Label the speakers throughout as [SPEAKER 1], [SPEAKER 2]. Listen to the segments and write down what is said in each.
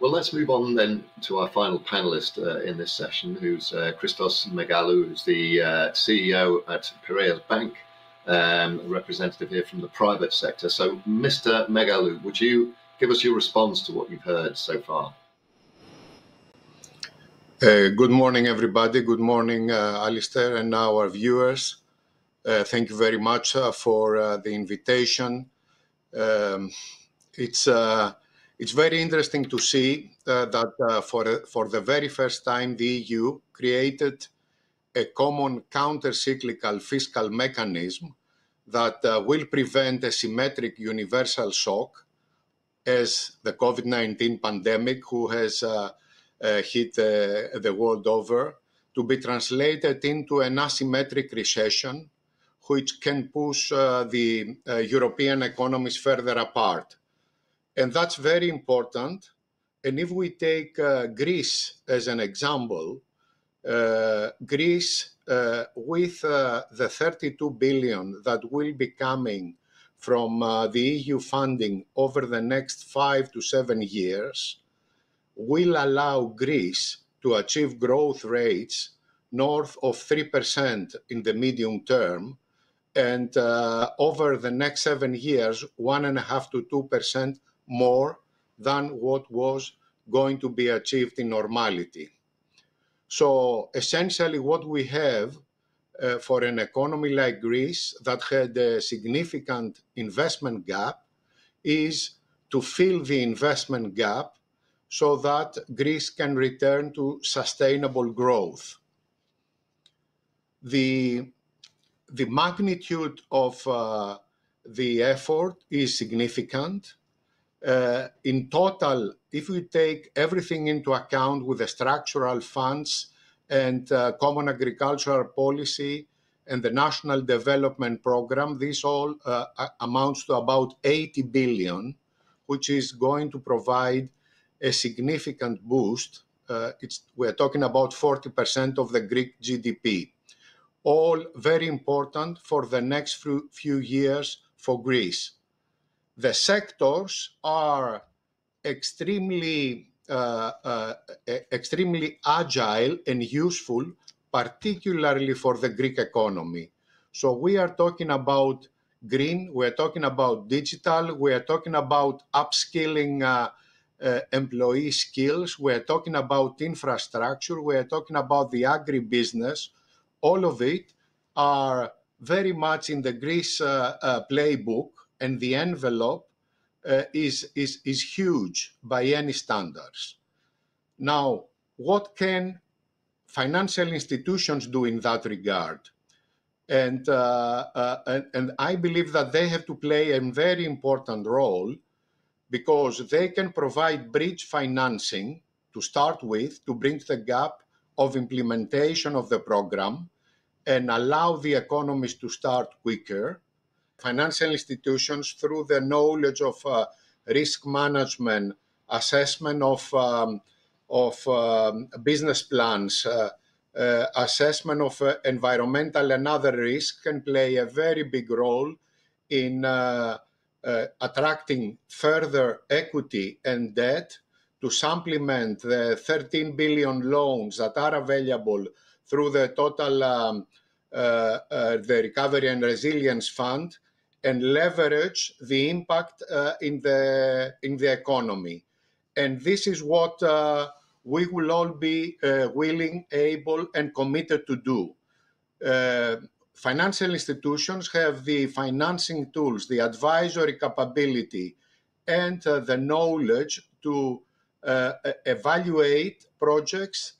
[SPEAKER 1] Well, let's move on then to our final panelist in this session, who's Christos Megalou, who's the CEO at Piraeus Bank, a representative here from the private sector. So, Mr. Megalou, would you give us your response to what you've heard so far?
[SPEAKER 2] Good morning, everybody. Good morning, Alistair, and our viewers. Thank you very much for the invitation. It's very interesting to see that for the very first time, the EU created a common counter-cyclical fiscal mechanism that will prevent a symmetric universal shock as the COVID-19 pandemic, who has hit the world over, to be translated into an asymmetric recession, which can push the European economies further apart. And that's very important. And if we take Greece as an example, Greece, with the 32 billion that will be coming from the EU funding over the next 5 to 7 years, will allow Greece to achieve growth rates north of 3% in the medium term, and over the next 7 years, 1.5 to 2% more than what was going to be achieved in normality. So essentially what we have for an economy like Greece that had a significant investment gap is to fill the investment gap so that Greece can return to sustainable growth. The magnitude of the effort is significant. In total, if we take everything into account with the structural funds and common agricultural policy and the national development program, this all amounts to about 80 billion, which is going to provide a significant boost. We're talking about 40% of the Greek GDP. All very important for the next few years for Greece. The sectors are extremely agile and useful, particularly for the Greek economy. So we are talking about green, we're talking about digital, we're talking about upskilling employee skills, we're talking about infrastructure, we're talking about the agribusiness. All of it are very much in the Greece playbook, and the envelope is huge by any standards. Now, what can financial institutions do in that regard? And I believe that they have to play a very important role, because they can provide bridge financing to start with, to bridge the gap of implementation of the program and allow the economies to start quicker. Financial institutions, through the knowledge of risk management, assessment of business plans, assessment of environmental and other risks, can play a very big role in attracting further equity and debt to supplement the 13 billion loans that are available through the total the Recovery and Resilience Fund, and leverage the impact in the economy. And this is what we will all be willing, able, and committed to do. Financial institutions have the financing tools, the advisory capability, and the knowledge to evaluate projects,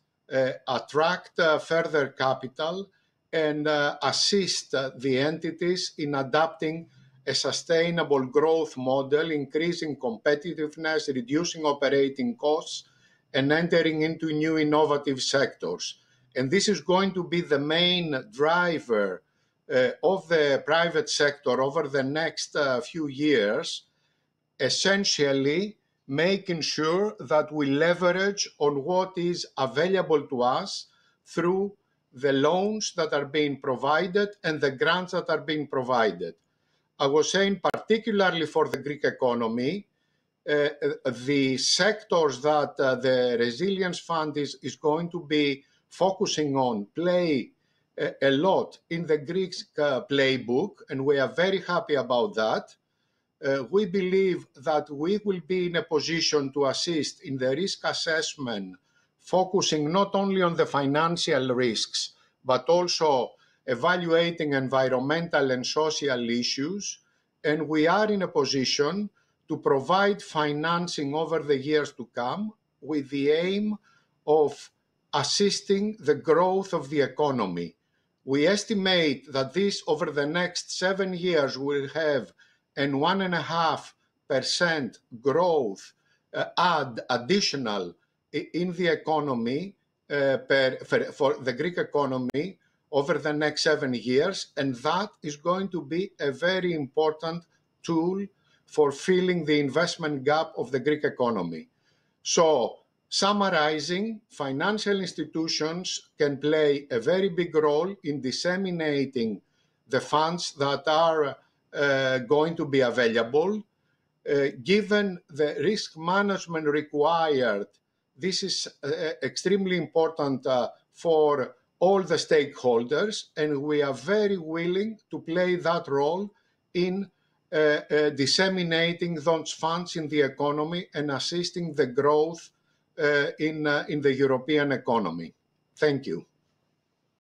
[SPEAKER 2] attract further capital, and assist the entities in adapting a sustainable growth model, increasing competitiveness, reducing operating costs, and entering into new innovative sectors. And this is going to be the main driver of the private sector over the next few years, essentially making sure that we leverage on what is available to us through the loans that are being provided and the grants that are being provided. I was saying, particularly for the Greek economy, the sectors that the Resilience Fund is going to be focusing on play a lot in the Greek playbook, and we are very happy about that. We believe that we will be in a position to assist in the risk assessment, focusing not only on the financial risks, but also evaluating environmental and social issues. And we are in a position to provide financing over the years to come with the aim of assisting the growth of the economy. We estimate that this over the next 7 years will have an 1.5% growth additional in the economy for the Greek economy over the next 7 years, and that is going to be a very important tool for filling the investment gap of the Greek economy. So, summarizing, financial institutions can play a very big role in disseminating the funds that are going to be available. Given the risk management required, this is extremely important for all the stakeholders, and we are very willing to play that role in disseminating those funds in the economy and assisting the growth in the European economy. Thank you.